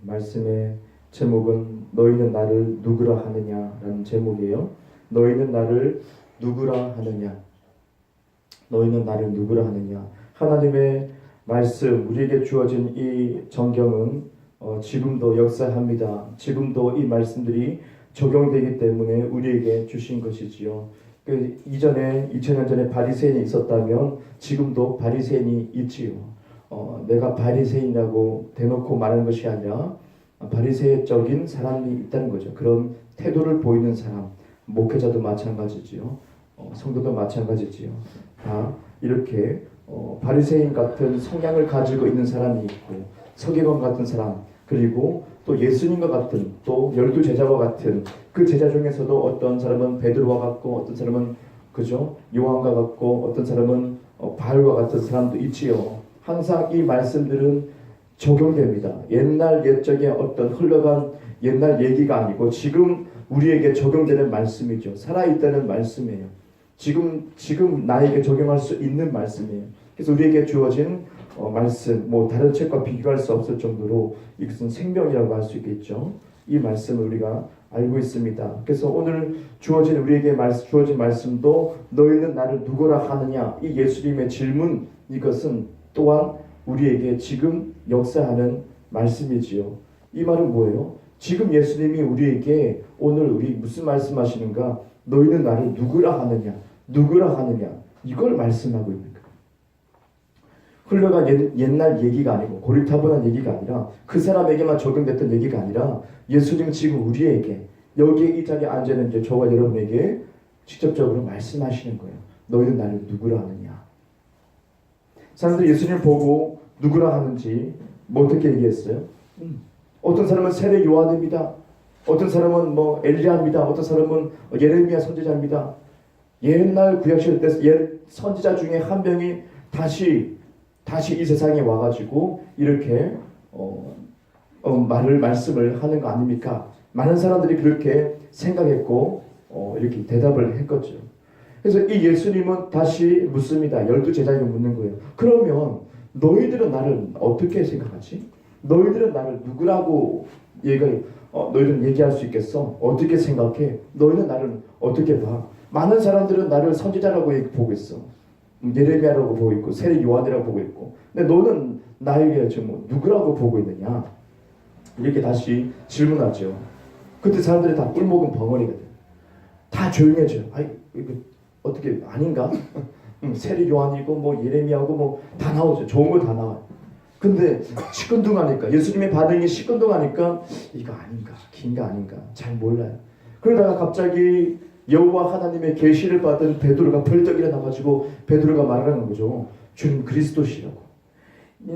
말씀의 제목은 너희는 나를 누구라 하느냐라는 제목이에요. 너희는 나를 누구라 하느냐. 너희는 나를 누구라 하느냐. 하나님의 말씀, 우리에게 주어진 이 정경은 지금도 역사합니다. 지금도 이 말씀들이 적용되기 때문에 우리에게 주신 것이지요. 이전에 2000년 전에 바리새인이 있었다면 지금도 바리새인이 있지요. 내가 바리새인이라고 대놓고 말하는 것이 아니라 바리새적인 사람이 있다는 거죠. 그런 태도를 보이는 사람, 목회자도 마찬가지지요. 성도도 마찬가지지요. 다 이렇게 바리새인 같은 성향을 가지고 있는 사람이 있고, 서기관 같은 사람, 그리고 또 예수님과 같은, 또 12제자와 같은 그 제자 중에서도 어떤 사람은 베드로와 같고, 어떤 사람은 그죠 요한과 같고, 어떤 사람은 바울과 같은 사람도 있지요. 항상 이 말씀들은 적용됩니다. 옛날 옛적의 어떤 흘러간 옛날 얘기가 아니고 지금 우리에게 적용되는 말씀이죠. 살아있다는 말씀이에요. 지금 나에게 적용할 수 있는 말씀이에요. 그래서 우리에게 주어진 말씀, 다른 책과 비교할 수 없을 정도로 이것은 생명이라고 할 수 있겠죠. 이 말씀을 우리가 알고 있습니다. 그래서 오늘 우리에게 주어진 말씀도 너희는 나를 누구라 하느냐, 이 예수님의 질문, 이것은 또한 우리에게 지금 역사하는 말씀이지요. 이 말은 뭐예요? 지금 예수님이 우리에게 오늘 우리 무슨 말씀하시는가? 너희는 나를 누구라 하느냐? 누구라 하느냐? 이걸 말씀하고 있는 거예요. 흘러간 옛날 얘기가 아니고 고리타분한 얘기가 아니라 그 사람에게만 적용됐던 얘기가 아니라 예수님 지금 우리에게 여기에 이 자리에 앉아있는 이제 저와 여러분에게 직접적으로 말씀하시는 거예요. 너희는 나를 누구라 하느냐? 사람들이 예수님을 보고 누구라 하는지 어떻게 얘기했어요? 어떤 사람은 세례 요한입니다. 어떤 사람은 엘리야입니다. 어떤 사람은 예레미야 선지자입니다. 옛날 구약시대 때 옛 선지자 중에 한 명이 다시 이 세상에 와가지고 이렇게 말씀을 하는 거 아닙니까? 많은 사람들이 그렇게 생각했고 이렇게 대답을 했겠죠. 그래서 이 예수님은 다시 묻습니다. 12제자에게 묻는 거예요. 그러면 너희들은 나를 어떻게 생각하지? 너희들은 나를 누구라고 너희들은 얘기할 수 있겠어? 어떻게 생각해? 너희는 나를 어떻게 봐? 많은 사람들은 나를 선지자라고 보고 있어. 예레미야라고 보고 있고 세례 요한이라고 보고 있고, 근데 너는 나에게 지금 누구라고 보고 있느냐? 이렇게 다시 질문하죠. 그때 사람들이 다 꿀먹은 벙어리거든. 다 조용해져요. 이거 어떻게 아닌가? 세례 요한이고 예레미야고 다 나오죠. 좋은 거 다 나와요. 근데 시큰둥하니까, 예수님의 반응이 시큰둥하니까 이거 아닌가, 긴가 아닌가 잘 몰라요. 그러다가 갑자기 여호와 하나님의 계시를 받은 베드로가 벌떡 일어나가지고 베드로가 말하는 거죠. 주님 그리스도시라고.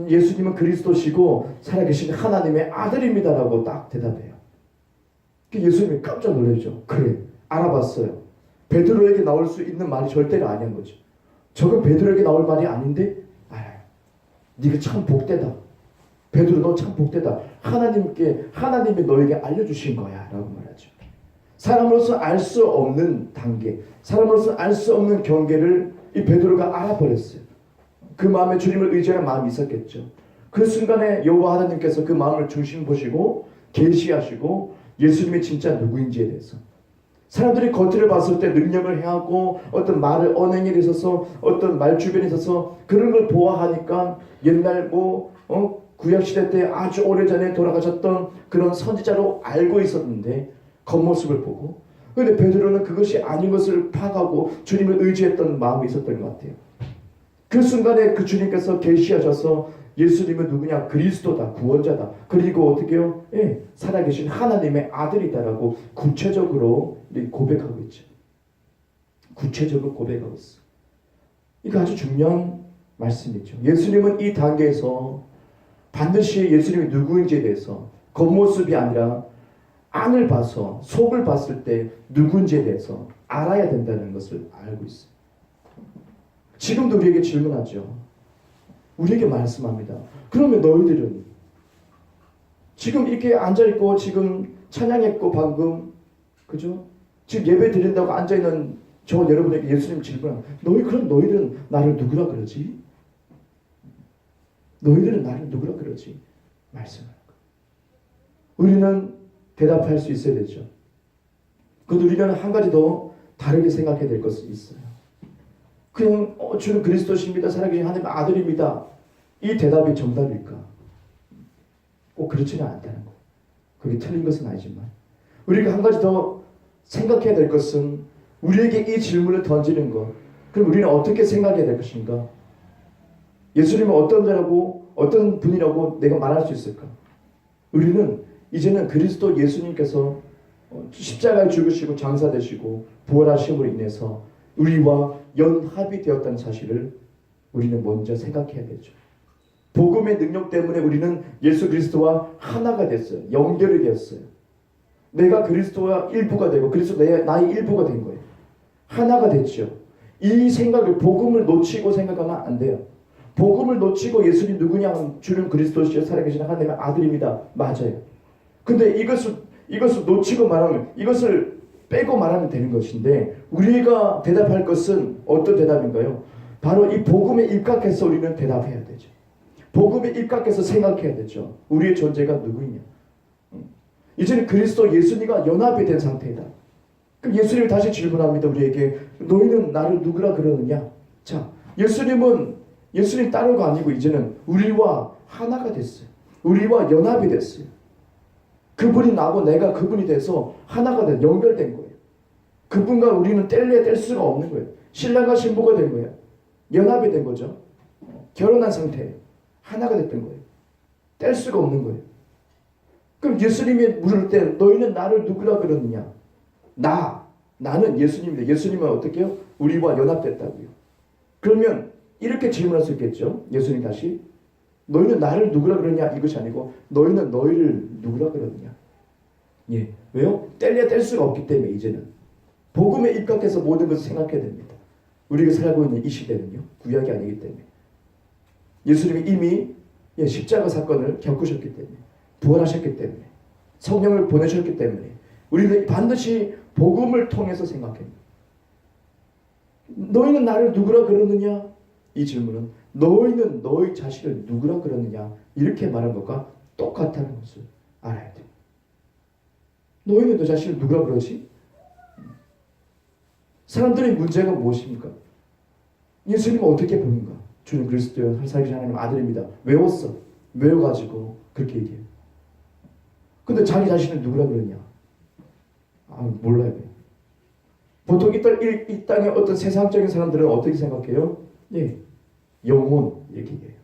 예수님은 그리스도시고 살아계신 하나님의 아들입니다라고 딱 대답해요. 예수님이 깜짝 놀라죠. 그래, 알아봤어요. 베드로에게 나올 수 있는 말이 절대로 아닌 거죠. 저건 베드로에게 나올 말이 아닌데 알아요. 네가 참 복되다. 베드로 너 참 복되다. 하나님이 너에게 알려주신 거야 라고 말하죠. 사람으로서 알 수 없는 단계, 사람으로서 알 수 없는 경계를 이 베드로가 알아버렸어요. 그 마음에 주님을 의지하는 마음이 있었겠죠. 그 순간에 여호와 하나님께서 그 마음을 중심 보시고 계시하시고 예수님이 진짜 누구인지에 대해서, 사람들이 겉으로 봤을 때 능력을 해하고 어떤 말을 언행에 있어서 어떤 말 주변에 있어서 그런 걸 보아하니까 옛날 구약시대 때 아주 오래전에 돌아가셨던 그런 선지자로 알고 있었는데 겉모습을 보고, 그런데 베드로는 그것이 아닌 것을 파악하고 주님을 의지했던 마음이 있었던 것 같아요. 그 순간에 그 주님께서 계시하셔서 예수님은 누구냐? 그리스도다, 구원자다. 그리고 어떻게요? 살아계신 하나님의 아들이다라고 구체적으로 고백하고 있죠. 구체적으로 고백하고 있어. 이거 아주 중요한 말씀이죠. 예수님은 이 단계에서 반드시 예수님이 누구인지에 대해서 겉모습이 아니라 안을 봐서, 속을 봤을 때 누군지에 대해서 알아야 된다는 것을 알고 있어요. 지금도 우리에게 질문하죠. 우리에게 말씀합니다. 그러면 너희들은 지금 이렇게 앉아있고 지금 찬양했고 방금 그죠? 지금 예배 드린다고 앉아있는 저 여러분에게 예수님 질문합니다. 너희들은 나를 누구라 그러지? 너희들은 나를 누구라 그러지? 말씀하는 거예요. 우리는 대답할 수 있어야 되죠. 그런데 우리는 한 가지 더 다르게 생각해야 될 것이 있어요. 그냥 주는 그리스도십니다. 살아계신 하나님의 아들입니다. 이 대답이 정답일까? 꼭 그렇지는 않다는 거. 그게 틀린 것은 아니지만 우리가 한 가지 더 생각해야 될 것은 우리에게 이 질문을 던지는 것. 그럼 우리는 어떻게 생각해야 될 것인가? 예수님은 어떤 자라고 어떤 분이라고 내가 말할 수 있을까? 우리는 이제는 그리스도 예수님께서 십자가에 죽으시고 장사되시고 부활하심으로 인해서 우리와 연합이 되었다는 사실을 우리는 먼저 생각해야 되죠. 복음의 능력 때문에 우리는 예수 그리스도와 하나가 됐어요. 연결이 되었어요. 내가 그리스도와 일부가 되고 그리스도 나의 일부가 된 거예요. 하나가 됐죠. 이 생각을 복음을 놓치고 생각하면 안 돼요. 복음을 놓치고 예수님 누구냐? 주는 그리스도시여 살아계신 하나님의 아들입니다. 맞아요. 근데 이것을 놓치고 말하면 이것을 빼고 말하면 되는 것인데 우리가 대답할 것은 어떤 대답인가요? 바로 이 복음에 입각해서 우리는 대답해야 되죠. 복음에 입각해서 생각해야 되죠. 우리의 존재가 누구이냐? 이제는 그리스도 예수님과 연합이 된 상태이다. 그럼 예수님이 다시 질문합니다. 우리에게 너희는 나를 누구라 그러느냐? 자, 예수님 따로가 아니고 이제는 우리와 하나가 됐어요. 우리와 연합이 됐어요. 그분이 나고 내가 그분이 돼서 하나가 된 연결된 거예요. 그분과 우리는 뗄래야 뗄 수가 없는 거예요. 신랑과 신부가 된 거예요. 연합이 된 거죠. 결혼한 상태예요. 하나가 됐던 거예요. 뗄 수가 없는 거예요. 그럼 예수님이 물을 때 너희는 나를 누구라 그러느냐? 나는 예수님입니다. 예수님은 어떻게 해요? 우리와 연합됐다고요. 그러면 이렇게 질문할 수 있겠죠. 예수님 다시 너희는 나를 누구라 그러냐? 이것이 아니고 너희는 너희를 누구라 그러느냐? 예, 왜요? 뗄래야 뗄 수가 없기 때문에 이제는 복음에 입각해서 모든 것을 생각해야 됩니다. 우리가 살고 있는 이 시대는요. 구약이 아니기 때문에 예수님이 이미 십자가 사건을 겪으셨기 때문에 부활하셨기 때문에 성령을 보내셨기 때문에 우리는 반드시 복음을 통해서 생각해야 합니다. 너희는 나를 누구라 그러느냐? 이 질문은 너희는 너희 자신을 누구라 그러느냐? 이렇게 말한 것과 똑같다는 것을 알아야 돼요. 너희는 너 자신을 누구라 그러지? 사람들의 문제가 무엇입니까? 예수님은 어떻게 보는가? 주는 그리스도여 살아계신 하나님 아들입니다. 외웠어. 외워가지고 그렇게 얘기해요. 근데 자기 자신을 누구라 그러냐? 몰라요. 보통 이 땅의 어떤 세상적인 사람들은 어떻게 생각해요? 예, 영혼 이렇게 얘기해요.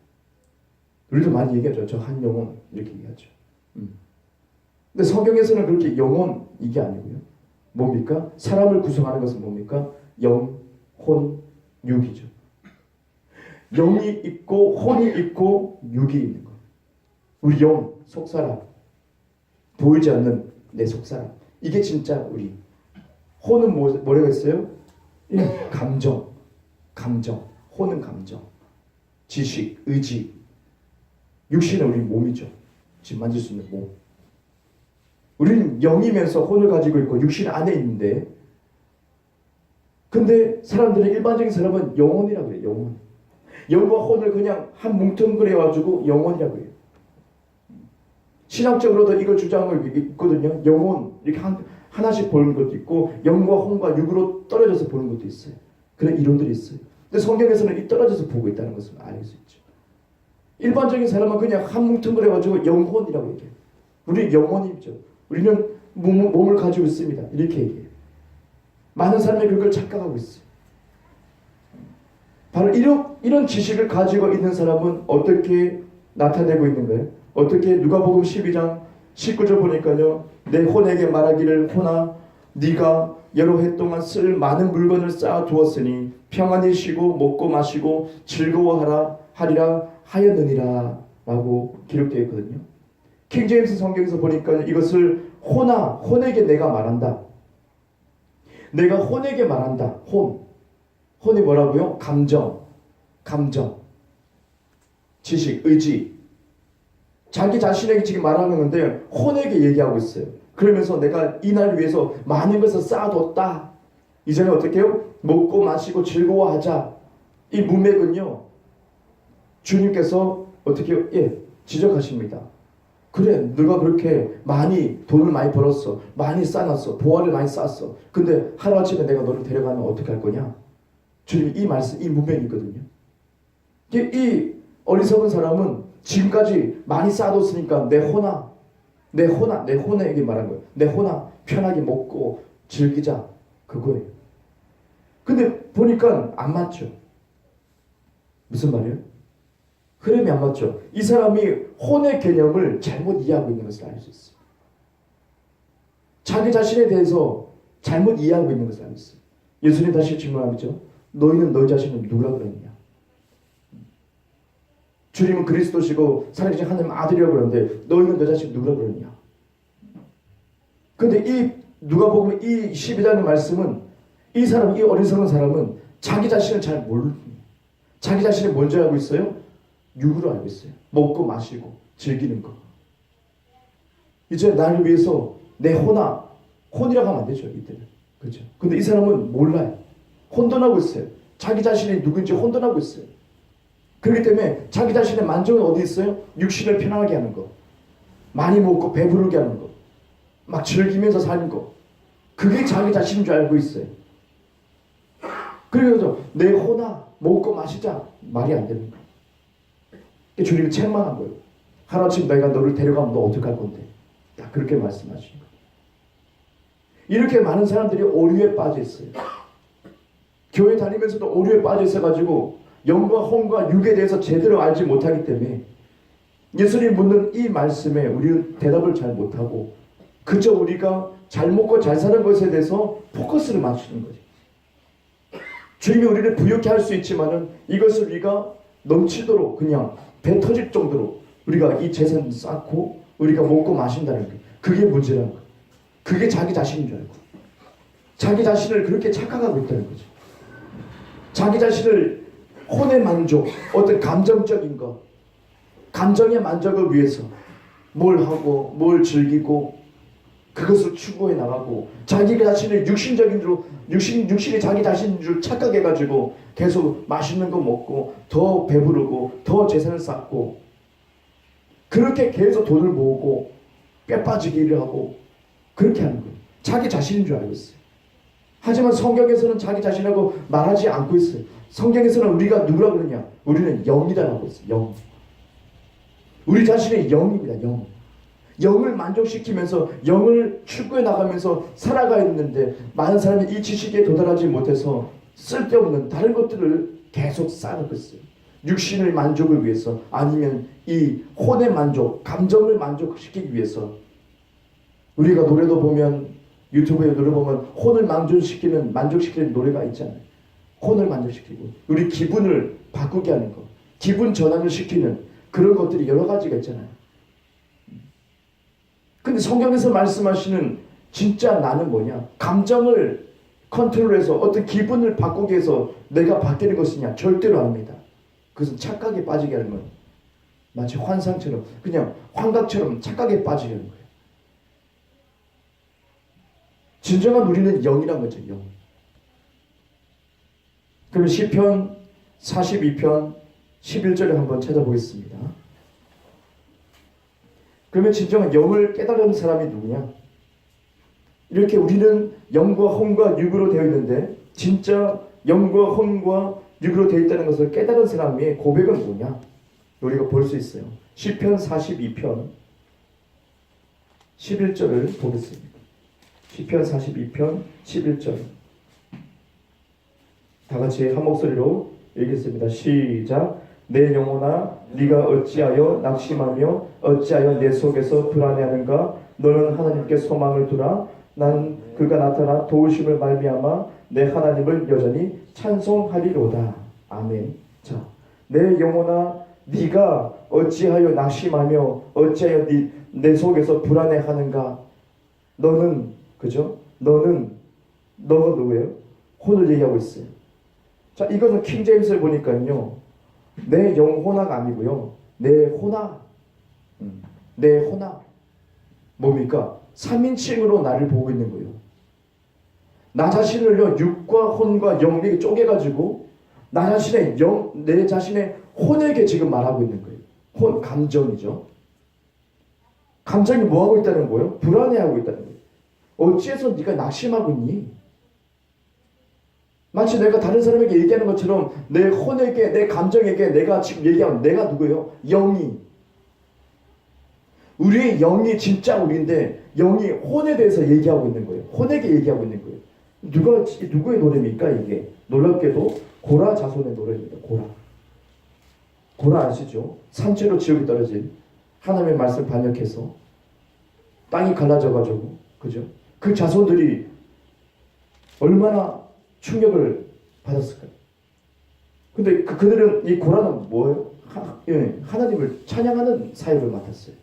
우리도 많이 얘기하죠. 저 한 영혼 이렇게 얘기하죠. 근데 성경에서는 그렇게 영혼 이게 아니고요. 뭡니까? 사람을 구성하는 것은 뭡니까? 영, 혼, 육이죠. 영이 있고 혼이 있고 육이 있는 거예요. 우리 영, 속사람, 보이지 않는 내 속사람. 이게 진짜 우리. 혼은 뭐라고 했어요? 감정. 혼은 감정. 지식, 의지. 육신은 우리 몸이죠. 지금 만질 수 있는 몸. 우리는 영이면서 혼을 가지고 있고 육신 안에 있는데 근데 사람들은 일반적인 사람은 영혼이라고 해요. 영혼. 영과 혼을 그냥 한 뭉텅그려가지고 영혼이라고 해요. 신학적으로도 이걸 주장하고 있거든요. 영혼 이렇게 하나씩 보는 것도 있고 영과 혼과 육으로 떨어져서 보는 것도 있어요. 그런 이론들이 있어요. 근데 성경에서는 이 떨어져서 보고 있다는 것을 알 수 있죠. 일반적인 사람은 그냥 한 뭉텅그려가지고 영혼이라고 얘기해요. 우리 영혼이죠. 우리는 몸을 가지고 있습니다. 이렇게 얘기해요. 많은 사람이 그걸 착각하고 있어요. 바로 이런 지식을 가지고 있는 사람은 어떻게 나타내고 있는 거예요? 어떻게 누가복음 12장 19절 보니까요. 내 혼에게 말하기를 혼아 네가 여러 해 동안 쓸 많은 물건을 쌓아 두었으니 평안히 쉬고 먹고 마시고 하리라 하였느니라 라고 기록되어 있거든요. 킹제임스 성경에서 보니까 이것을 혼에게 내가 말한다. 내가 혼에게 말한다. 혼이 뭐라고요? 감정, 지식, 의지. 자기 자신에게 지금 말하는 건데 혼에게 얘기하고 있어요. 그러면서 내가 이날 위해서 많은 것을 쌓아뒀다. 이제는 어떻게 해요? 먹고 마시고 즐거워하자. 이 문맥은요. 주님께서 어떻게 지적하십니다. 그래, 너가 그렇게 많이 돈을 많이 벌었어, 많이 쌓았어, 보화를 많이 쌓았어. 근데 하루아침에 내가 너를 데려가면 어떻게 할 거냐? 주님 이 말씀, 이 문맥이 있거든요. 이 어리석은 사람은 지금까지 많이 쌓아뒀으니까 내 호나에게 말한 거예요. 내 호나 편하게 먹고 즐기자, 그거예요. 근데 보니까 안 맞죠. 무슨 말이에요? 흐름이 안 맞죠. 이 사람이 혼의 개념을 잘못 이해하고 있는 것을 알 수 있어요. 자기 자신에 대해서 잘못 이해하고 있는 것을 알고 있어요. 예수님 다시 질문하죠. 너희는 너희 자신을 누구라 그러느냐? 주님은 그리스도시고 살아계신 하나님 아들이라고 그러는데 너희는 너 자신을 누구라 그러느냐? 근데 이 누가복음 이 12장의 말씀은 이 사람, 이 어리석은 사람은 자기 자신을 잘 모르는, 자기 자신을 뭔지 알고 있어요? 육으로 알고 있어요. 먹고 마시고 즐기는 거. 이제 나를 위해서 내 혼이라고 하면 안 되죠, 이때는. 그렇죠? 근데 이 사람은 몰라요. 혼돈하고 있어요. 자기 자신이 누군지 혼돈하고 있어요. 그렇기 때문에 자기 자신의 만족은 어디 있어요? 육신을 편안하게 하는 거, 많이 먹고 배부르게 하는 거, 막 즐기면서 사는 거. 그게 자기 자신인 줄 알고 있어요. 그래서 내 호나 먹고 마시자 말이 안 되는 거예요. 주님이 책망한 거예요. 하루아침 내가 너를 데려가면 너 어떻게 할 건데? 딱 그렇게 말씀하시는 거예요. 이렇게 많은 사람들이 오류에 빠져 있어요. 교회 다니면서도 오류에 빠져 있어가지고 영과 혼과 육에 대해서 제대로 알지 못하기 때문에 예수님 묻는 이 말씀에 우리는 대답을 잘 못하고 그저 우리가 잘 먹고 잘 사는 것에 대해서 포커스를 맞추는 거죠. 주님이 우리를 부유케 할 수 있지만은 이것을 우리가 넘치도록 그냥 배 터질 정도로 우리가 이 재산을 쌓고 우리가 먹고 마신다는 게 그게 문제라는 거예요. 그게 자기 자신인 줄 알고 자기 자신을 그렇게 착각하고 있다는 거죠. 자기 자신을 혼의 만족, 어떤 감정적인 것, 감정의 만족을 위해서 뭘 하고 뭘 즐기고 그것을 추구해 나가고 자기 자신을 육신이 자기 자신인 줄 착각해가지고 계속 맛있는 거 먹고 더 배부르고 더 재산을 쌓고 그렇게 계속 돈을 모으고 뼈 빠지게 일을 하고 그렇게 하는 거예요. 자기 자신인 줄 알고 있어요. 하지만 성경에서는 자기 자신하고 말하지 않고 있어요. 성경에서는 우리가 누구라 그러냐? 우리는 영이라고 있어요. 영. 우리 자신의 영입니다. 영. 영을 만족시키면서 영을 추구해 나가면서 살아가 있는데 많은 사람이 이 지식에 도달하지 못해서 쓸데없는 다른 것들을 계속 쌓아놓고 있어요. 육신의 만족을 위해서 아니면 이 혼의 만족, 감정을 만족시키기 위해서 우리가 노래도 보면 유튜브에 노래 보면 혼을 만족시키는 노래가 있잖아요. 혼을 만족시키고 우리 기분을 바꾸게 하는 것, 기분 전환을 시키는 그런 것들이 여러 가지가 있잖아요. 근데 성경에서 말씀하시는 진짜 나는 뭐냐? 감정을 컨트롤해서 어떤 기분을 바꾸기 위해서 내가 바뀌는 것이냐? 절대로 아닙니다. 그것은 착각에 빠지게 하는 거예요. 마치 환상처럼 그냥 환각처럼 착각에 빠지게 하는 거예요. 진정한 우리는 영이란 거죠. 영. 그럼 시편 42편 11절을 한번 찾아보겠습니다. 그러면 진정한 영을 깨달은 사람이 누구냐? 이렇게 우리는 영과 혼과 육으로 되어 있는데 진짜 영과 혼과 육으로 되어 있다는 것을 깨달은 사람의 고백은 뭐냐? 우리가 볼 수 있어요. 시편 42편 11절을 보겠습니다. 시편 42편 11절 다 같이 한 목소리로 읽겠습니다. 시작. 내 영혼아 네가 어찌하여 낙심하며 어찌하여 내 속에서 불안해하는가? 너는 하나님께 소망을 두라. 난 그가 나타나 도우심을 말미암아 내 하나님을 여전히 찬송하리로다. 아멘. 자, 내 영혼아 네가 어찌하여 낙심하며 어찌하여 내 속에서 불안해하는가? 너는 그죠? 너가 누구예요? 혼을 얘기하고 있어요. 자, 이것은 킹제임스를 보니까요. 내 영혼아가 아니고요. 내 호나. 내 호나. 뭡니까? 3인칭으로 나를 보고 있는 거예요. 나 자신을요. 육과 혼과 영에게 쪼개가지고 나 자신의 내 자신의 혼에게 지금 말하고 있는 거예요. 혼, 감정이죠. 감정이 뭐하고 있다는 거예요? 불안해하고 있다는 거예요. 어찌해서 네가 낙심하고 있니? 마치 내가 다른 사람에게 얘기하는 것처럼 내 혼에게, 내 감정에게 내가 지금 얘기하면 내가 누구예요? 영이. 우리의 영이 진짜 우리인데 영이 혼에 대해서 얘기하고 있는 거예요. 혼에게 얘기하고 있는 거예요. 누구의 노래입니까 이게? 놀랍게도 고라 자손의 노래입니다. 고라 아시죠? 산지로 지옥에 떨어진 하나님의 말씀 반역해서 땅이 갈라져가지고, 그죠? 그 자손들이 얼마나 충격을 받았을까요? 근데 그들은, 이 고라는 뭐예요? 하나님을 찬양하는 사역을 맡았어요.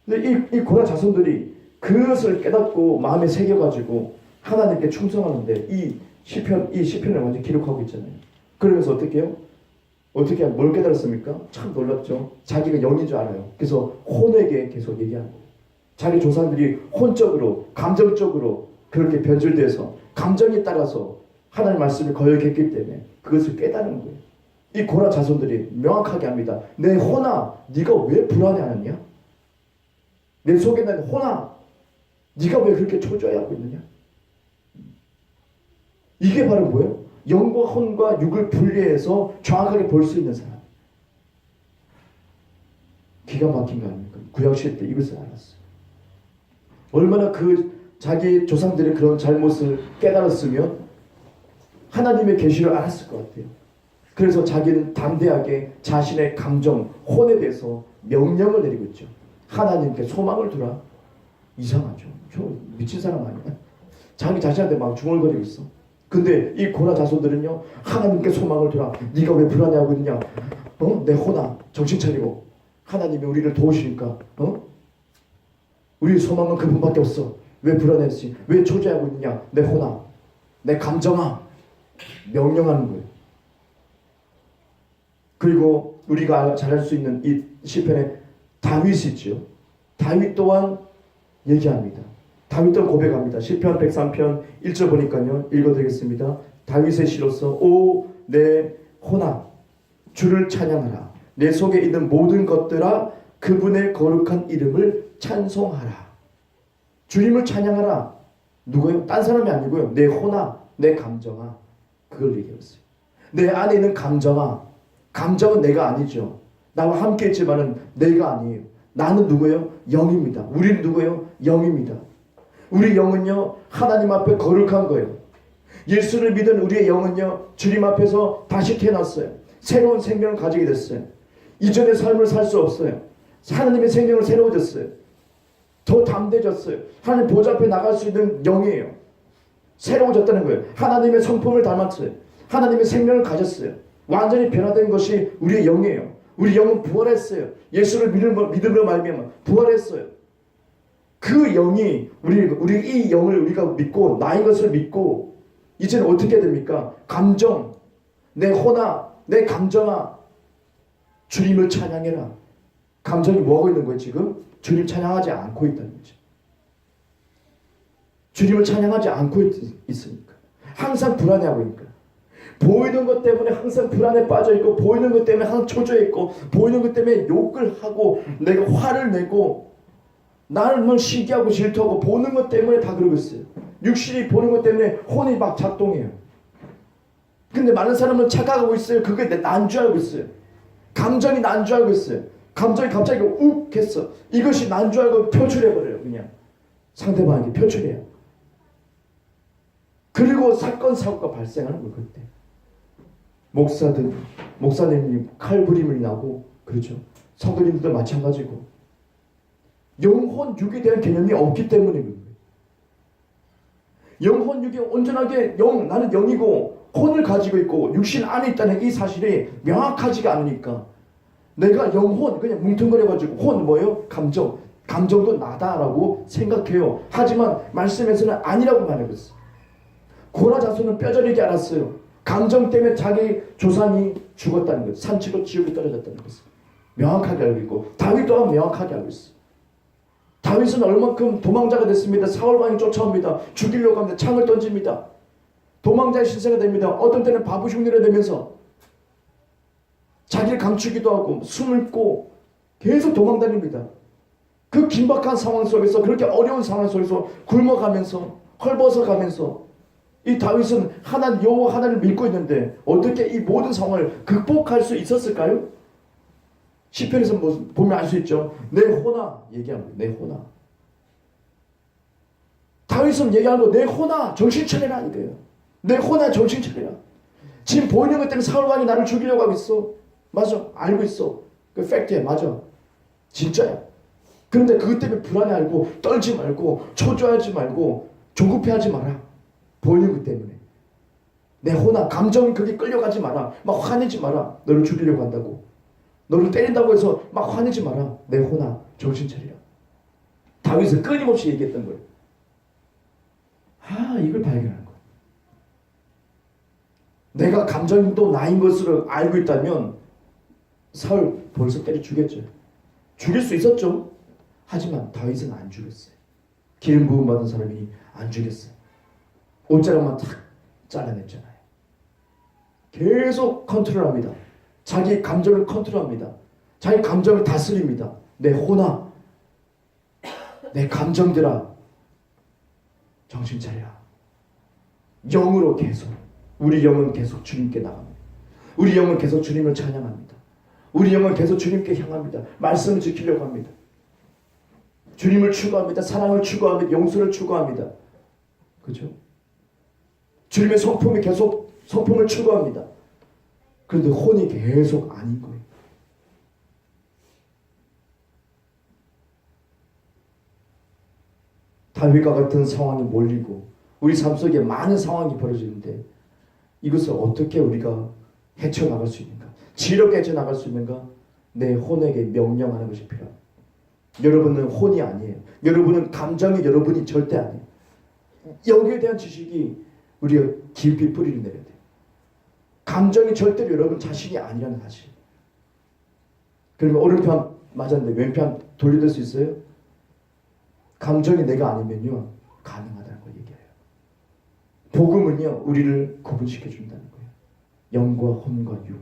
근데 이 고라 자손들이 그것을 깨닫고 마음에 새겨가지고 하나님께 충성하는데 이 시편을 완전 기록하고 있잖아요. 그러면서 어떻게 해요? 뭘 깨달았습니까? 참 놀랍죠. 자기가 영인 줄 알아요. 그래서 혼에게 계속 얘기하는 거예요. 자기 조상들이 혼적으로, 감정적으로 그렇게 변질돼서 감정에 따라서 하나님 말씀을 거역했기 때문에 그것을 깨달은 거예요. 이 고라 자손들이 명확하게 합니다. 내 혼아, 네가 왜 불안해하느냐? 내 속에 있는 혼아, 네가 왜 그렇게 초조해하고 있느냐? 이게 바로 뭐예요? 영과 혼과 육을 분리해서 정확하게 볼 수 있는 사람. 기가 막힌 거 아닙니까? 구약시대 때 이것을 알았어요. 얼마나 자기 조상들의 그런 잘못을 깨달았으면 하나님의 계시를 알았을 것 같아요. 그래서 자기는 담대하게 자신의 감정, 혼에 대해서 명령을 내리고 있죠. 하나님께 소망을 두라. 이상하죠. 저 미친 사람 아니야? 자기 자신한테 막 중얼거리고 있어. 근데 이 고라 자손들은요, 하나님께 소망을 두라. 네가 왜 불안해하고 있냐? 내 혼아, 정신 차리고 하나님이 우리를 도우시니까 우리 소망은 그분밖에 없어. 왜 불안했지? 왜 초조해하고 있냐? 내 혼아, 내 감정아, 명령하는 거예요. 그리고 우리가 잘할 수 있는 이 시편에 다윗이 있죠. 다윗 또한 얘기합니다. 다윗 또한 고백합니다. 시편 103편 1절 보니까요, 읽어드리겠습니다. 다윗의 시로서 오 내 혼아, 주를 찬양하라. 내 속에 있는 모든 것들아, 그분의 거룩한 이름을 찬송하라. 주님을 찬양하라. 누구요? 딴 사람이 아니고요. 내 혼아, 내 감정아. 그걸 얘기했어요. 내 안에 있는 감정아. 감정은 내가 아니죠. 나와 함께 있지만은 내가 아니에요. 나는 누구예요? 영입니다. 우리는 누구예요? 영입니다. 우리 영은요, 하나님 앞에 거룩한 거예요. 예수를 믿은 우리의 영은요, 주님 앞에서 다시 태어났어요. 새로운 생명을 가지게 됐어요. 이전의 삶을 살 수 없어요. 하나님의 생명을 새로워졌어요. 더 담대해졌어요. 하나님 보좌 앞에 나갈 수 있는 영이에요. 새로워졌다는 거예요. 하나님의 성품을 닮았어요. 하나님의 생명을 가졌어요. 완전히 변화된 것이 우리의 영이에요. 우리 영은 부활했어요. 예수를 믿음으로 말미암아 부활했어요. 그 영이 우리 이 영을 우리가 믿고 나인 것을 믿고 이제는 어떻게 됩니까? 감정, 내 혼아, 내 감정아, 주님을 찬양해라. 감정이 뭐하고 있는 거예요 지금? 주님 찬양하지 않고 있다는 거죠. 주님을 찬양하지 않고 있으니까. 항상 불안해하고 있으니까. 보이는 것 때문에 항상 불안에 빠져있고, 보이는 것 때문에 항상 초조했고, 보이는 것 때문에 욕을 하고, 내가 화를 내고, 나를 시기하고 질투하고, 보는 것 때문에 다 그러고 있어요. 육신이 보는 것 때문에 혼이 막 작동해요. 근데 많은 사람은 착각하고 있어요. 그게 난 줄 알고 있어요. 감정이 난 줄 알고 있어요. 감정이 갑자기 욱 했어. 이것이 난 줄 알고 표출해버려요. 그냥 상대방에게 표출해요. 그리고 사건 사고가 발생하는 거예요. 그때 목사님이 칼부림이 나고, 그렇죠. 성도님들도 마찬가지고, 영혼 육에 대한 개념이 없기 때문에 그런 거예요. 영혼 육이 온전하게 나는 영이고 혼을 가지고 있고 육신 안에 있다는 이 사실이 명확하지가 않으니까 내가 영혼 그냥 뭉뚱거려가지고 혼 뭐예요? 감정도 나다라고 생각해요. 하지만 말씀에서는 아니라고 말하고 있어요. 고라 자손은 뼈저리게 알았어요. 감정 때문에 자기 조상이 죽었다는 것, 산치로 지옥에 떨어졌다는 것을 명확하게 알고 있고, 다윗 또한 명확하게 알고 있어요. 다윗은 얼만큼 도망자가 됐습니다. 사울왕이 쫓아옵니다. 죽이려고 합니다. 창을 던집니다. 도망자의 신세가 됩니다. 어떤 때는 바보 흉내를 내면서 자기를 감추기도 하고 숨을고 계속 도망다닙니다. 그 긴박한 상황 속에서, 그렇게 어려운 상황 속에서 굶어가면서 헐벗어가면서 이 다윗은 하나님, 여호와 하나님을 믿고 있는데 어떻게 이 모든 상황을 극복할 수 있었을까요? 시편에서 보면 알 수 있죠. 내 호나 얘기합니다. 내 호나. 다윗은 얘기하는 거, 내 호나 정신 차려라 이거예요. 내 호나 정신 차려라. 지금 보이는 것 때문에 사울왕이 나를 죽이려고 하고 있어. 맞아, 알고 있어. 그 팩트야, 맞아, 진짜야. 그런데 그것 때문에 불안해하고 떨지 말고 초조하지 말고 조급해하지 마라. 보이는 것 때문에 내 호나, 감정이 그게 끌려가지 마라. 막 화내지 마라. 너를 죽이려고 한다고, 너를 때린다고 해서 막 화내지 마라. 내 호나 정신 차리라. 다윗은 끊임없이 얘기했던 거예요. 이걸 발견한 거예요. 내가 감정도 나인 것으로 알고 있다면 사울 벌써 때려 죽였죠. 죽일 수 있었죠. 하지만 다윗은 안 죽였어요. 기름 부음 받은 사람이 안 죽였어요. 옷자락만 탁 잘라냈잖아요. 계속 컨트롤합니다. 자기 감정을 컨트롤합니다. 자기 감정을 다스립니다. 내 호나, 내 감정들아 정신 차려라. 영으로 계속, 우리 영은 계속 주님께 나갑니다. 우리 영은 계속 주님을 찬양합니다. 우리 영은 계속 주님께 향합니다. 말씀을 지키려고 합니다. 주님을 추구합니다. 사랑을 추구합니다. 용서를 추구합니다. 그렇죠? 주님의 성품이 계속 성품을 추구합니다. 그런데 혼이 계속 아닌 거예요. 다윗과 같은 상황이 몰리고 우리 삶 속에 많은 상황이 벌어지는데 이것을 어떻게 우리가 헤쳐나갈 수 있는가? 지혜롭게 헤쳐나갈 수 있는가? 내 혼에게 명령하는 것이 필요합니다. 여러분은 혼이 아니에요. 여러분은 감정이 여러분이 절대 아니에요. 여기에 대한 지식이 우리가 깊이 뿌리를 내려야 돼요. 감정이 절대로 여러분 자신이 아니라는 사실. 그러면 오른편 맞았는데 왼편 돌려줄 수 있어요? 감정이 내가 아니면요 가능하다는 걸 얘기해요. 복음은요 우리를 구분시켜 준다는 거예요. 영과 혼과 유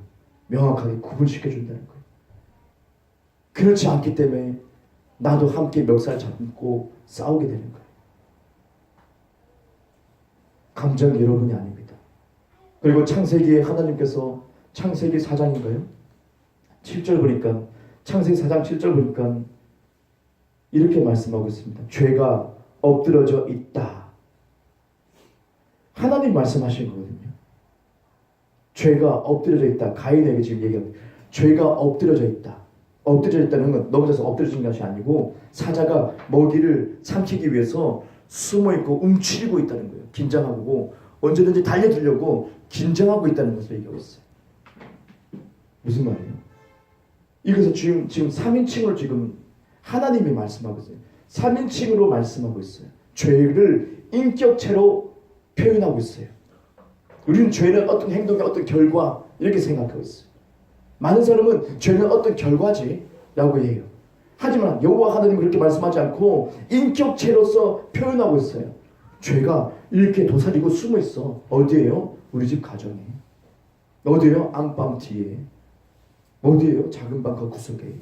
명확하게 구분시켜 준다는 거예요. 그렇지 않기 때문에 나도 함께 멱살 잡고 싸우게 되는 거예요. 감정이 여러분이 아닙니다. 그리고 창세기에 하나님께서 창세기 4장인가요? 7절 보니까 창세기 4장 7절 보니까 이렇게 말씀하고 있습니다. 죄가 엎드러져 있다. 하나님 말씀하신 거거든요. 죄가 엎드려져 있다. 가인에게 지금 얘기합니다. 죄가 엎드려져 있다. 엎드려져 있다는 건 넘어져서 엎드려진 것이 아니고 사자가 먹이를 삼키기 위해서 숨어있고 움츠리고 있다는 거예요. 긴장하고 언제든지 달려들려고 긴장하고 있다는 것을 얘기하고 있어요. 무슨 말이에요? 이것은 지금 3인칭으로 지금 하나님이 말씀하고 있어요. 3인칭으로 말씀하고 있어요. 죄를 인격체로 표현하고 있어요. 우리는 죄는 어떤 행동의 어떤 결과 이렇게 생각하고 있어요. 많은 사람은 죄는 어떤 결과지 라고 해요. 하지만 여호와 하나님은 그렇게 말씀하지 않고 인격체로서 표현하고 있어요. 죄가 이렇게 도사리고 숨어 있어. 어디에요? 우리 집 가정에. 어디에요? 안방 뒤에. 어디에요? 작은 방 그 구석에.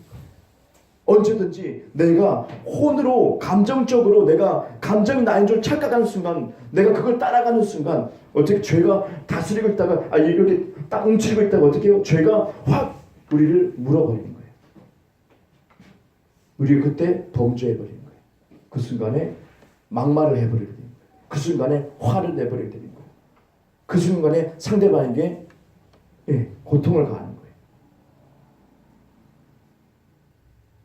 언제든지 내가 혼으로 감정적으로 내가 감정이 나인 줄 착각하는 순간, 내가 그걸 따라가는 순간 어떻게 죄가 다스리고 있다가 이렇게 딱 움츠리고 있다가 어떻게 해요? 죄가 확 우리를 물어버리는 거예요. 우리가 그때 범죄해버리는 거예요. 그 순간에 막말을 해버리게 되는 거예요. 그 순간에 화를 내버리게 되는 거예요. 그 순간에 상대방에게 고통을 가하는 거예요.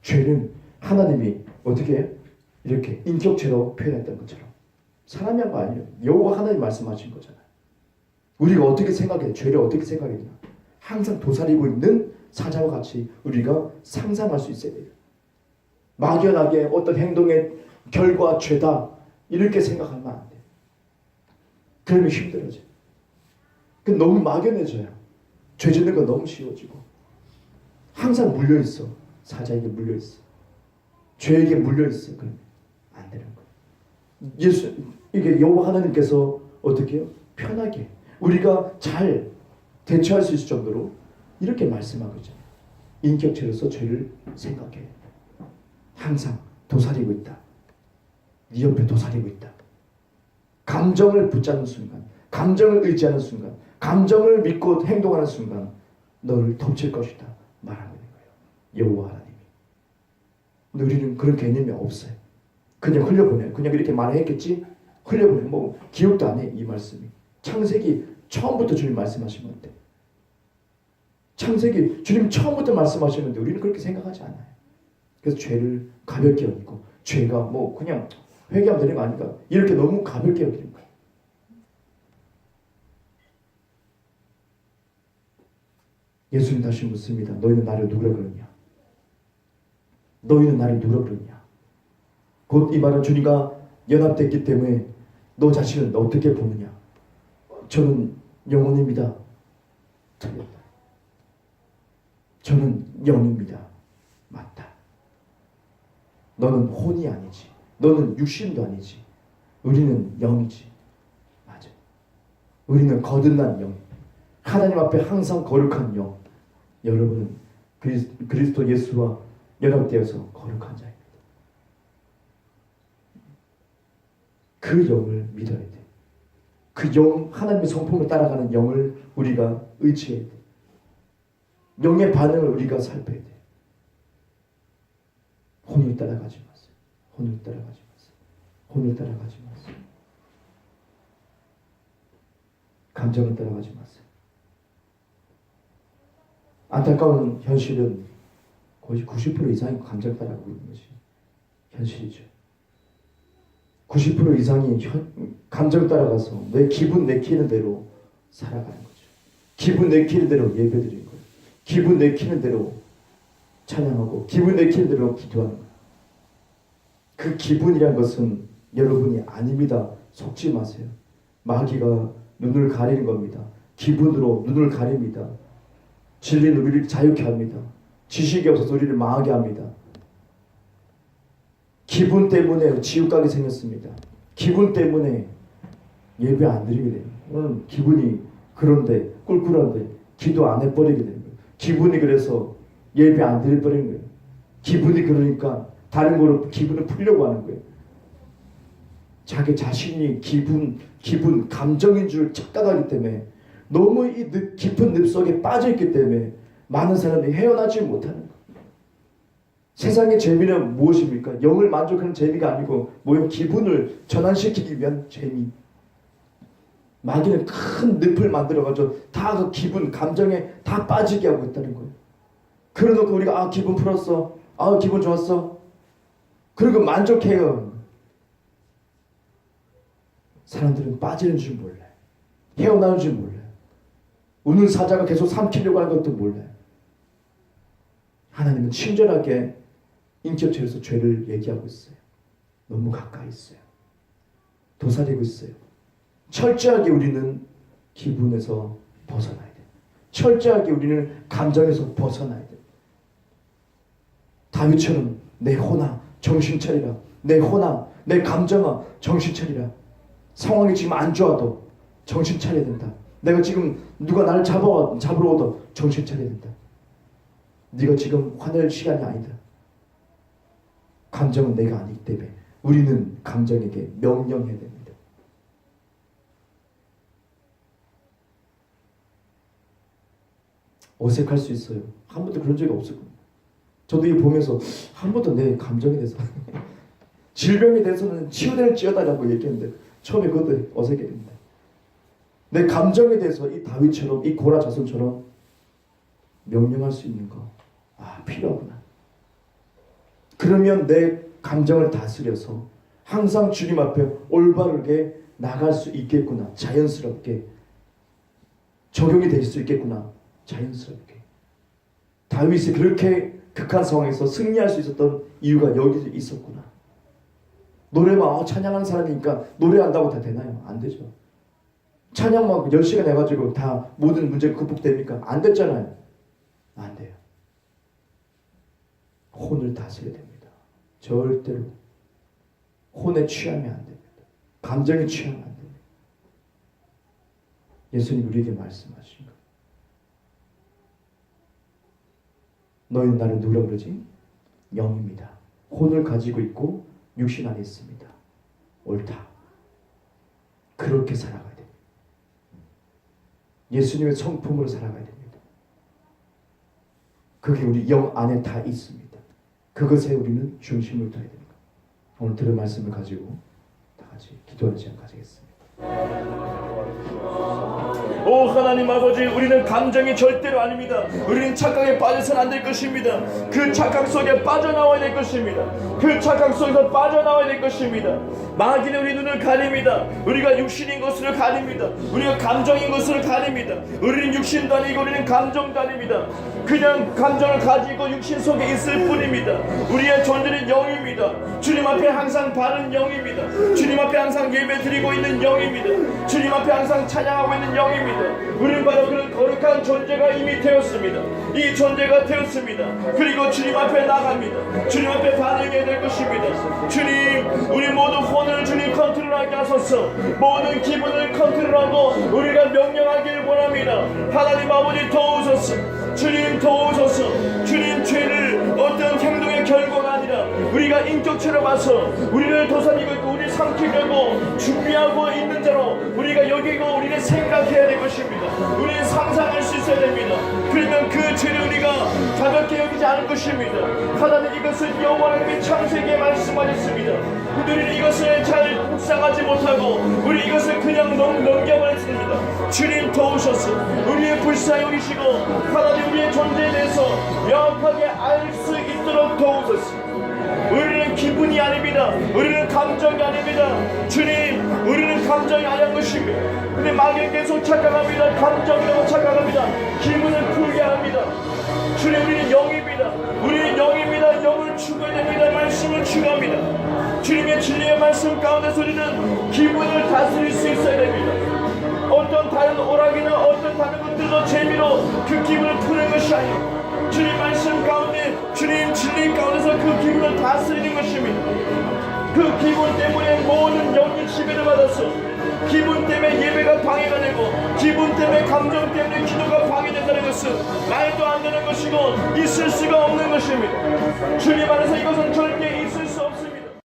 죄는 하나님이 어떻게 해요? 이렇게 인격체로 표현했던 것처럼 사람이 한 거 아니에요. 여호와 하나님 말씀하신 거잖아요. 우리가 어떻게 생각해요? 죄를 어떻게 생각했냐? 항상 도사리고 있는 사자와 같이 우리가 상상할 수 있어야 돼요. 막연하게 어떤 행동의 결과 죄다 이렇게 생각하면 안 돼요. 그러면 힘들어져요. 너무 막연해져요. 죄 짓는 건 너무 쉬워지고 항상 물려있어. 사자에게 물려있어. 죄에게 물려있어. 그러면 안 되는 거예요. 이게 여호와 하나님께서 어떻게 해요? 편하게 우리가 잘 대처할 수 있을 정도로 이렇게 말씀하고 있잖아요. 인격체로서 죄를 생각해. 항상 도사리고 있다. 네 옆에 도사리고 있다. 감정을 붙잡는 순간, 감정을 의지하는 순간, 감정을 믿고 행동하는 순간 너를 덮칠 것이다 말하고 있는 거예요. 여호와 하나님이. 근데 우리는 그런 개념이 없어요. 그냥 흘려보내요. 그냥 이렇게 말했겠지? 흘려보내요. 뭐 기억도 안 해. 이 말씀이. 창세기 처음부터 주님 말씀하신 건데. 창세기 주님 처음부터 말씀하시는데 우리는 그렇게 생각하지 않아요. 그래서 죄를 가볍게 여기고 죄가 뭐 그냥 회개하면 되는 거 아닌가? 이렇게 너무 가볍게 여기는 거예요. 예수님 다시 묻습니다. 너희는 나를 누구라 그러냐? 너희는 나를 누구라 그러냐? 곧 이 말은 주님과 연합됐기 때문에 너 자신을 어떻게 보느냐? 저는 영혼입니다. 틀렸다. 저는 영입니다. 맞다. 너는 혼이 아니지. 너는 육신도 아니지. 우리는 영이지. 맞아. 우리는 거듭난 영. 하나님 앞에 항상 거룩한 영. 여러분은 그리스도 예수와 연합되어서 거룩한 자입니다. 그 영을 믿어야 돼. 그 영, 하나님의 성품을 따라가는 영을 우리가 의지해야 돼. 영의 반응을 우리가 살펴야 돼. 혼을 따라가지 마세요. 혼을 따라가지 마세요. 혼을 따라가지 마세요. 감정을 따라가지 마세요. 안타까운 현실은 거의 90% 이상이 감정 따라가고 있는 것이 현실이죠. 90% 이상이 감정 따라가서 내 기분 내키는 대로 살아가는 거죠. 기분 내키는 대로 예배드리는 거예요. 기분 내키는 대로 찬양하고 기분 내키는 대로 기도하는 거예요. 그 기분이란 것은 여러분이 아닙니다. 속지 마세요. 마귀가 눈을 가리는 겁니다. 기분으로 눈을 가립니다. 진리는 우리를 자유케 합니다. 지식이 없어서 우리를 망하게 합니다. 기분 때문에 지옥 가게 생겼습니다. 기분 때문에 예배 안 드리게 됩니다. 오늘 기분이 그런데 꿀꿀한데 기도 안 해버리게 되는 거예요. 기분이 그래서 예배 안 드려버리는 거예요. 기분이 그러니까 다른 거로 기분을 풀려고 하는 거예요. 자기 자신이 기분, 감정인 줄 착각하기 때문에 너무 이 깊은 늪 속에 빠져있기 때문에 많은 사람들이 헤어나지 못하는 거예요. 세상의 재미는 무엇입니까? 영을 만족하는 재미가 아니고 뭐예요? 기분을 전환시키기 위한 재미. 마귀는 큰 늪을 만들어가지고 다 그 기분, 감정에 다 빠지게 하고 있다는 거예요. 그래놓고 우리가 기분 풀었어. 기분 좋았어. 그리고 만족해요. 사람들은 빠지는 줄 몰라요. 헤어나오는 줄 몰라요. 우는 사자가 계속 삼키려고 하는 것도 몰라요. 하나님은 친절하게 인격체에서 죄를 얘기하고 있어요. 너무 가까이 있어요. 도사리고 있어요. 철저하게 우리는 기분에서 벗어나야 돼요. 철저하게 우리는 감정에서 벗어나야 돼요. 다윗처럼 내 혼아 정신 차리라. 내 혼아 내 감정아 정신 차리라. 상황이 지금 안 좋아도 정신 차려야 된다. 내가 지금 누가 나를 잡으러 오도 정신 차려야 된다. 네가 지금 화낼 시간이 아니다. 감정은 내가 아니기 때문에 우리는 감정에게 명령해야 됩니다. 어색할 수 있어요. 한 번도 그런 적이 없을 겁니다. 저도 이거 보면서 한 번도 내 감정에 대해서 질병에 대해서는 치유될지어다라고 얘기했는데 처음에 그것도 어색했습니다. 내 감정에 대해서 이 다윗처럼 이 고라 자손처럼 명령할 수 있는 거 필요하구나. 그러면 내 감정을 다스려서 항상 주님 앞에 올바르게 나갈 수 있겠구나. 자연스럽게 적용이 될 수 있겠구나. 자연스럽게. 다윗이 그렇게 극한 상황에서 승리할 수 있었던 이유가 여기서 있었구나. 노래만 찬양하는 사람이니까 노래한다고 다 되나요? 안 되죠. 찬양만 10시간 해가지고 다 모든 문제가 극복됩니까? 안 됐잖아요. 안 돼요. 혼을 다스려야 됩니다. 절대로 혼에 취하면 안 됩니다. 감정에 취하면 안 됩니다. 예수님 우리에게 말씀하신 것. 너희는 나를 누구라 그러지? 영입니다. 혼을 가지고 있고 육신 안에 있습니다. 옳다. 그렇게 살아가야 됩니다. 예수님의 성품으로 살아가야 됩니다. 그게 우리 영 안에 다 있습니다. 그것에 우리는 중심을 둬야 됩니다. 오늘 들은 말씀을 가지고 다 같이 기도하는 시간 가지겠습니다. 오 하나님 아버지, 우리는 감정이 절대로 아닙니다. 우리는 착각에 빠져서는 안 될 것입니다. 그 착각 속에 빠져나와야 될 것입니다. 그 착각 속에서 빠져나와야 될 것입니다. 마귀는 우리 눈을 가립니다. 우리가 육신인 것으로 가립니다. 우리가 감정인 것으로 가립니다. 우리는 육신도 아니고 우리는 감정도 아닙니다. 그냥 감정을 가지고 육신 속에 있을 뿐입니다. 우리의 존재는 영입니다. 주님 앞에 항상 바른 영입니다. 주님 앞에 항상 예배 드리고 있는 영입니다. 주님 앞에 항상 찬양하고 있는 영입니다. 우리는 바로 그런 거룩한 존재가 이미 되었습니다. 이 존재가 되었습니다. 그리고 주님 앞에 나갑니다. 주님 앞에 반응해야 될 것입니다. 주님, 우리 모두 혼을 주님 컨트롤하게 하소서. 모든 기분을 컨트롤하고 우리가 명령하기를 원합니다. 하나님 아버지 도우소서. 주님 도우소서. 주님, 죄를 어떤 행동의 결과가 아니라 우리가 인격체로 봐서 우리를 도사리고 있고 우리를 삼키려고 준비하고 있는 자로 우리가 여기고 우리는 생각해야 될 것입니다. 우리는 상상할 수 있어야 됩니다. 그러면 그 죄를 우리가 가볍게 여기지 않을 것입니다. 하나님, 이것은 여호와 하나님의 창세기에 말씀하셨습니다. 우리는 이것을 잘 묵상하지 못하고 우리 이것을 그냥 넘겨버렸습니다. 주님 도우셔서 우리의 불쌍히 여기시고 하나님, 우리의 존재에 대해서 명확하게 알 수 있도록 도우소서. 우리는 기분이 아닙니다. 우리는 감정이 아닙니다. 주님, 우리는 감정이 아닌 것입니다. 근데 마귀는 계속 착각합니다. 감정이라고 착각합니다. 기분을 풀게 합니다. 주님, 우리는 영입니다. 우리는 영입니다. 영을 추구해야 됩니다. 말씀을 추구합니다. 주님의 진리의 말씀 가운데서 우리는 기분을 다스릴 수 있어야 됩니다. 어떤 다른 오락이나 어떤 다른 것들도 재미로 그 기분을 푸는 것이 아니고 주님 말씀 가운데, 주님 진리 가운데서 그 기분을 다스리는 것입니다. 그 기분 때문에 모든 영이 지배를 받아서 기분 때문에 예배가 방해가 되고 기분 때문에 감정 때문에 기도가 방해된다는 것은 말도 안 되는 것이고 있을 수가 없는 것입니다. 주님 안에서 이것은 절대 있을